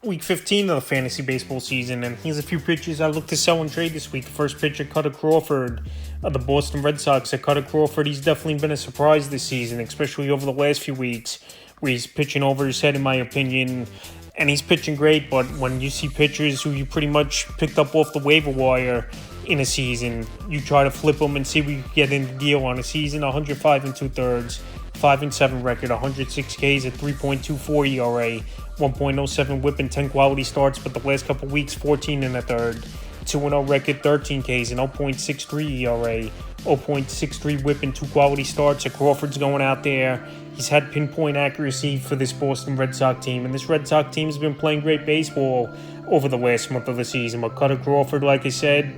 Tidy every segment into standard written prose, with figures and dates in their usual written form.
Week 15 of the fantasy baseball season, and here's a few pitchers I look to sell and trade this week. The first pitcher, Cutter Crawford of the Boston Red Sox. Cutter Crawford, he's definitely been a surprise this season, especially over the last few weeks, where he's pitching over his head, in my opinion, and he's pitching great. But when you see pitchers who you pretty much picked up off the waiver wire in a season, you try to flip them and see what you can get in the deal on a season. 105 and 2/3, 5-7 record, 106 Ks at 3.24 ERA, 1.07 whip and 10 quality starts, but the last couple weeks 14 and a third, 2-0 record, 13 Ks and 0.63 ERA, 0.63 whip and 2 quality starts. So Crawford's going out there. He's had pinpoint accuracy for this Boston Red Sox team, and this Red Sox team has been playing great baseball over the last month of the season. But Cutter Crawford, like I said,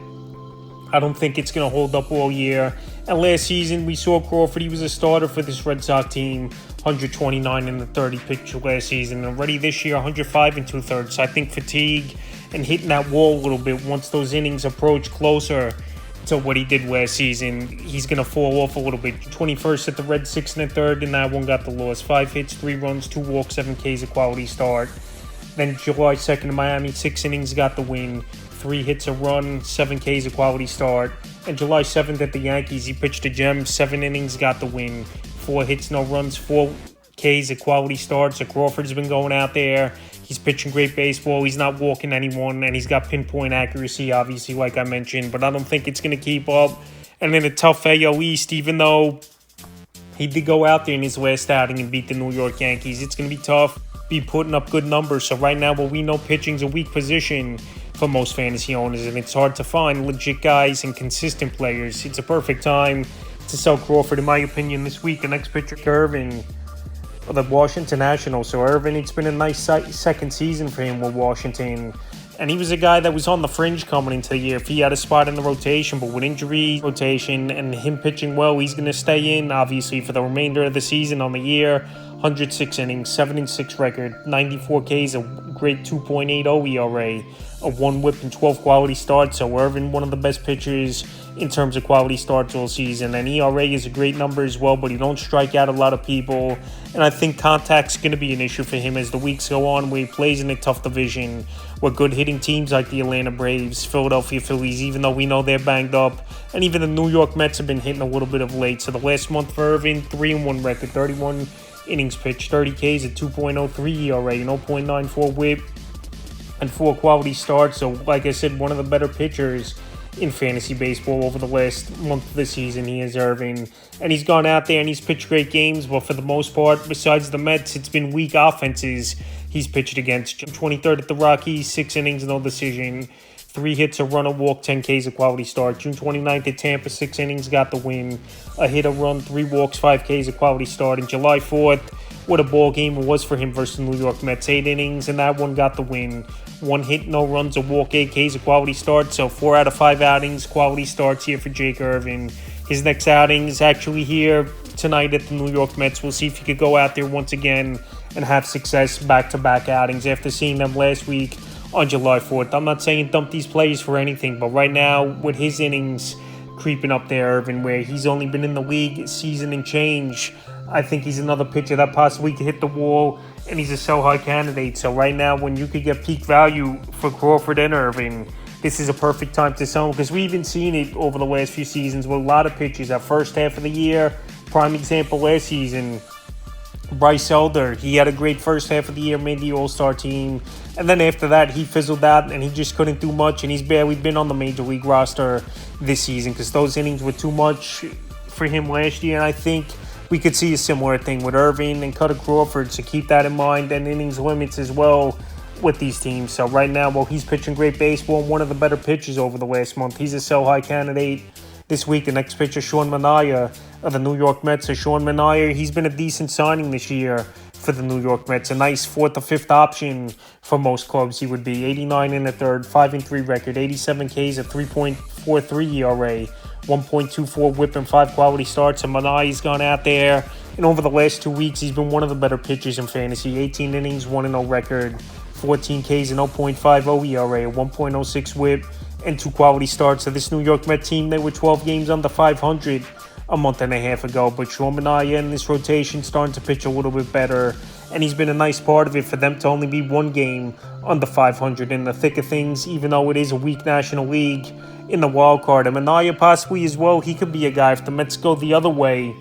I don't think it's going to hold up all year. And last season, we saw Crawford. He was a starter for this Red Sox team. 129 in the 30 pitch last season. Already this year, 105 and 2/3. So I think fatigue and hitting that wall a little bit once those innings approach closer to what he did last season, he's going to fall off a little bit. 21st at the Red, 6 1/3, and that one got the loss. 5 hits, 3 runs, 2 walks, 7 Ks, a quality start. Then July 2nd in Miami, 6 innings, got the win. 3 hits, a run, 7 Ks, a quality start. And July 7th at the Yankees, he pitched a gem, 7 innings, got the win. 4 hits, no runs, 4 Ks, a quality start. So Crawford's been going out there. He's pitching great baseball. He's not walking anyone, and he's got pinpoint accuracy, obviously, like I mentioned. But I don't think it's going to keep up. And in a tough AL East, even though he did go out there in his last outing and beat the New York Yankees, it's going to be tough, be putting up good numbers. So right now, we know pitching's a weak position for most fantasy owners, and it's hard to find legit guys and consistent players. It's a perfect time to sell Crawford, in my opinion, this week. The next pitcher, Irvin of the Washington Nationals. So Irvin, it's been a nice second season for him with Washington. And he was a guy that was on the fringe coming into the year if he had a spot in the rotation. But with injury rotation and him pitching well, he's going to stay in, obviously, for the remainder of the season on the year. 106 innings, 7-6 record, 94 Ks, a great 2.80 ERA, a 1 whip and 12 quality starts. So Irvin, one of the best pitchers in terms of quality starts all season. And ERA is a great number as well, but he don't strike out a lot of people. And I think contact's going to be an issue for him as the weeks go on, where he plays in a tough division with good hitting teams like the Atlanta Braves, Philadelphia Phillies, even though we know they're banged up. And even the New York Mets have been hitting a little bit of late. So the last month for Irvin, 3-1 record, 31 innings pitched, 30 Ks at 2.03 ERA, 0.94 whip, and 4 quality starts. So, like I said, one of the better pitchers in fantasy baseball over the last month of the season. He is Irvin, and he's gone out there and he's pitched great games. But for the most part, besides the Mets, it's been weak offenses he's pitched against. 23rd at the Rockies, 6 innings, no decision. 3 hits, a run, a walk, 10 Ks, a quality start. June 29th at Tampa, 6 innings, got the win. A hit, a run, 3 walks, 5 Ks, a quality start. And July 4th, what a ball game it was for him versus the New York Mets. 8 innings, and that one got the win. 1 hit, no runs, a walk, 8 Ks, a quality start. So 4 out of 5 outings, quality starts here for Jake Irvin. His next outing is actually here tonight at the New York Mets. We'll see if he could go out there once again and have success back-to-back outings after seeing them last week on July 4th. I'm not saying dump these players for anything, but right now, with his innings creeping up there, Irvin, where he's only been in the league a season and change, I think he's another pitcher that possibly could hit the wall, and he's a sell-high candidate. So right now, when you could get peak value for Crawford and Irvin, this is a perfect time to sell him, because we've been seeing it over the last few seasons with a lot of pitchers. That first half of the year, prime example last season, Bryce Elder, he had a great first half of the year, made the All-Star team, and then after that, he fizzled out, and he just couldn't do much, and he's barely been on the Major League roster this season, because those innings were too much for him last year, and I think we could see a similar thing with Irvin and Cutter Crawford, so keep that in mind, and innings limits as well with these teams. So right now, while he's pitching great baseball and one of the better pitchers over the last month, he's a sell-high candidate. This week, the next pitcher, Sean Manaea of the New York Mets. So Sean Manaea, he's been a decent signing this year for the New York Mets. A nice 4th or 5th option for most clubs. He would be 89 in the third, 5-3 record, 87 Ks, a 3.43 ERA, 1.24 whip, and 5 quality starts. And Manaea's gone out there, and over the last 2 weeks, he's been one of the better pitchers in fantasy. 18 innings, 1-0 record, 14 Ks, and 0.50 ERA, 1.06 whip, and 2 quality starts. So this New York Mets team, they were 12 games under 500 a month and a half ago. But Sean Manaea in this rotation starting to pitch a little bit better. and he's been a nice part of it for them to only be one game under 500 in the thick of things, even though it is a weak National League in the wild card. And Manaea possibly as well, he could be a guy if the Mets go the other way,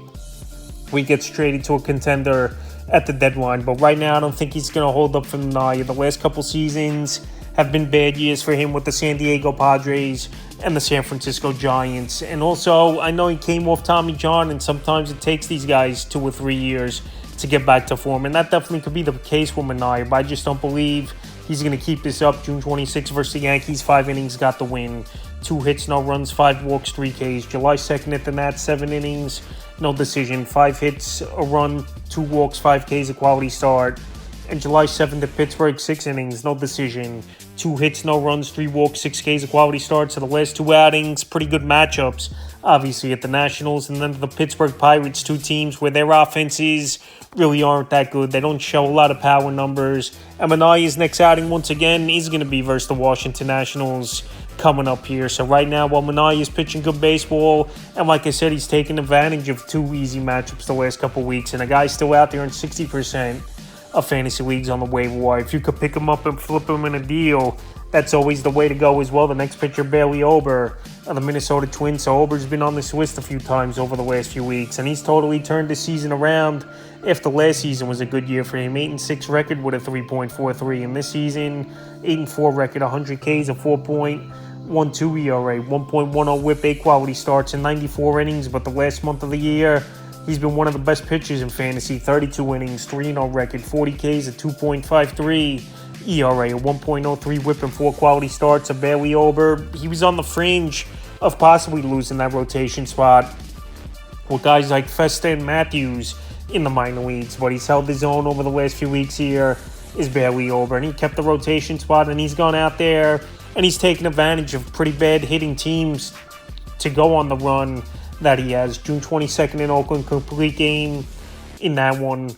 we get traded to a contender at the deadline. But right now, I don't think he's going to hold up for Manaea. The last couple seasons have been bad years for him with the San Diego Padres and the San Francisco Giants. And also, I know he came off Tommy John, and sometimes it takes these guys 2 or 3 years to get back to form. And that definitely could be the case with Manaea, but I just don't believe he's going to keep this up. June 26th versus the Yankees, 5 innings, got the win. 2 hits, no runs, 5 walks, 3 Ks. July 2nd at the Nats, 7 innings, no decision, 5 hits, a run, 2 walks, 5 Ks, a quality start. And July 7th at Pittsburgh, 6 innings, no decision, 2 hits, no runs, 3 walks, 6 Ks, a quality start. So the last 2 outings, pretty good matchups, obviously, at the Nationals and then the Pittsburgh Pirates, 2 teams where their offenses really aren't that good. They don't show a lot of power numbers. And Manaea's next outing, once again, is going to be versus the Washington Nationals coming up here. So right now, while Manaea is pitching good baseball, and like I said, he's taking advantage of 2 easy matchups the last couple weeks, and a guy's still out there in 60% of fantasy leagues on the waiver wire. If you could pick him up and flip him in a deal, that's always the way to go as well. The next pitcher, Bailey Ober of the Minnesota Twins. So Ober's been on this list a few times over the last few weeks, and he's totally turned the season around after last season was a good year for him. 8-6 record with a 3.43, and this season, 8-4 record, 100 Ks, a 4.12 ERA, 1.10 WHIP, 8 quality starts in 94 innings. But the last month of the year, he's been one of the best pitchers in fantasy. 32 innings, 3-0 record, 40 Ks, a 2.53 ERA, a 1.03 WHIP, and 4 quality starts. Of Bailey Ober, he was on the fringe of possibly losing that rotation spot with guys like Festa and Matthews in the minor leagues, but he's held his own over the last few weeks here, is Bailey Ober, and he kept the rotation spot, and he's gone out there and he's taken advantage of pretty bad hitting teams to go on the run that he has. June 22nd in Oakland, complete game in that one,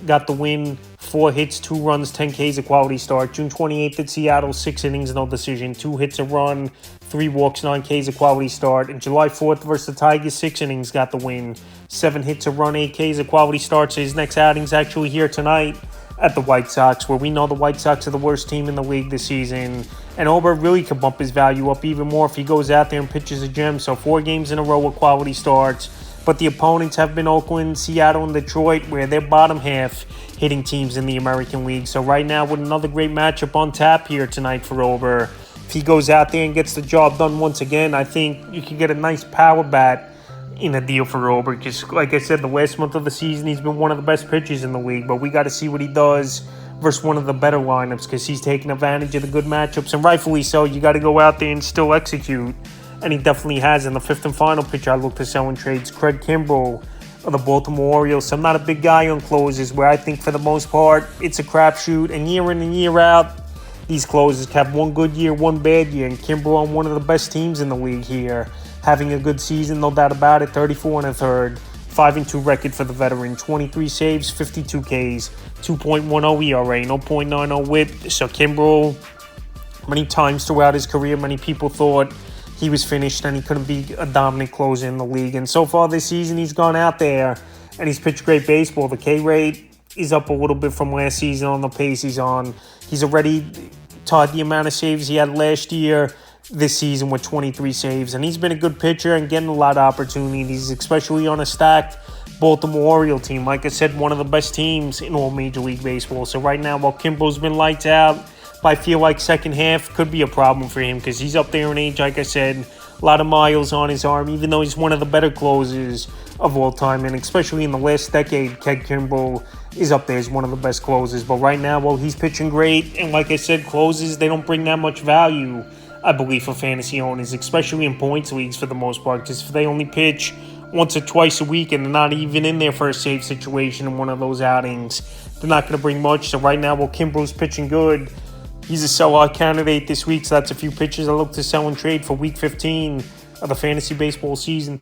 got the win, 4 hits, 2 runs, 10 Ks, a quality start. June 28th at Seattle, 6 innings, no decision, 2 hits, a run, 3 walks, 9 Ks, a quality start. And July 4th versus the Tigers, 6 innings, got the win, 7 hits, a run, 8 Ks, a quality start. So his next outing's actually here tonight at the White Sox, where we know the White Sox are the worst team in the league this season. And Ober really could bump his value up even more if he goes out there and pitches a gem. So 4 games in a row with quality starts. But the opponents have been Oakland, Seattle, and Detroit, where they're bottom half hitting teams in the American League. So right now, with another great matchup on tap here tonight for Ober, if he goes out there and gets the job done once again, I think you can get a nice power bat in a deal for Ober. Because, like I said, the last month of the season, he's been one of the best pitchers in the league. But we got to see what he does versus one of the better lineups, because he's taking advantage of the good matchups. And rightfully so, you got to go out there and still execute. And he definitely has. In the 5th and final pitcher I look to sell in trades, Craig Kimbrell of the Baltimore Orioles. So I'm not a big guy on closers, where I think for the most part it's a crapshoot. And year in and year out, these closers have one good year, one bad year. And Kimbrell on one of the best teams in the league here, having a good season, no doubt about it. 34 1/3, 5-2 record for the veteran, 23 saves, 52 Ks, 2.10 ERA, 0.90 WHIP. So Kimbrell, many times throughout his career, many people thought he was finished and he couldn't be a dominant closer in the league. And so far this season, he's gone out there and he's pitched great baseball. The K rate is up a little bit from last season on the pace he's on. He's already tied the amount of saves he had last year this season with 23 saves. And he's been a good pitcher and getting a lot of opportunities, especially on a stacked Baltimore Oriole team. Like I said, one of the best teams in all Major League Baseball. So right now, while Kimbrell's been lights out, but I feel like second half could be a problem for him, because he's up there in age, like I said, a lot of miles on his arm, even though he's one of the better closers of all time. And especially in the last decade, Craig Kimbrell is up there as one of the best closers. But right now, well, he's pitching great. And like I said, closers, they don't bring that much value, I believe, for fantasy owners, especially in points leagues for the most part. Because if they only pitch once or twice a week and they're not even in their first save situation in one of those outings, they're not going to bring much. So right now, while Kimbrell's pitching good, he's a sellout candidate this week. So that's a few pitchers I look to sell and trade for Week 15 of the fantasy baseball season.